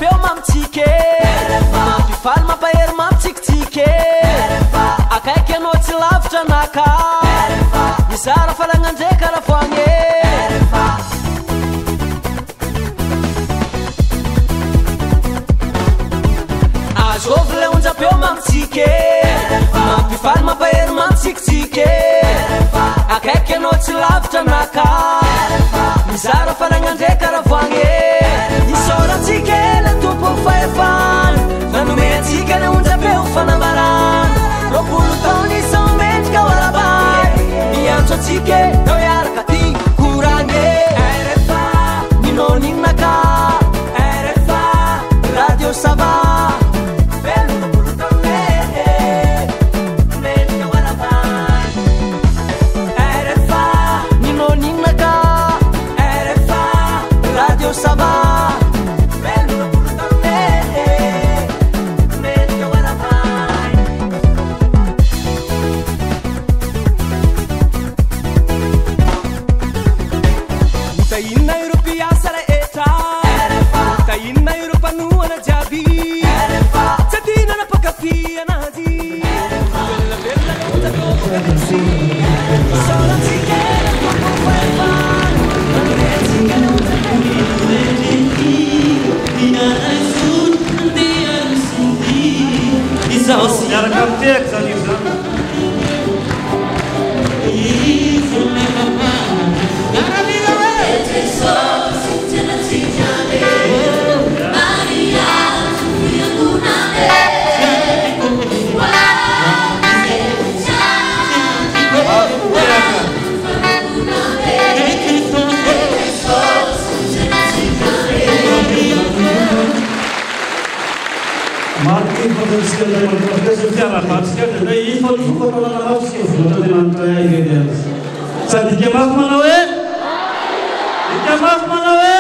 feo mamitsike mampifaly mampahery mamitsikitsike akaiky anao tsy lavitra anaka mizara falagnandraika raha voagny azovy le onjapeo mamitsike mampifaly mampahery mamitsikitsike akaiky anao tsy lavitra anaka mizara falagnandraika raha voagny isaorantsika le tompo fahefana nanome antsika le onjapeo fanambarana roapolo taona isao mendrika ho arabay miantso antsika tao iaraka ty koragny RFA ninonninaka RFA radio sava Sadi, que mais, Manoel?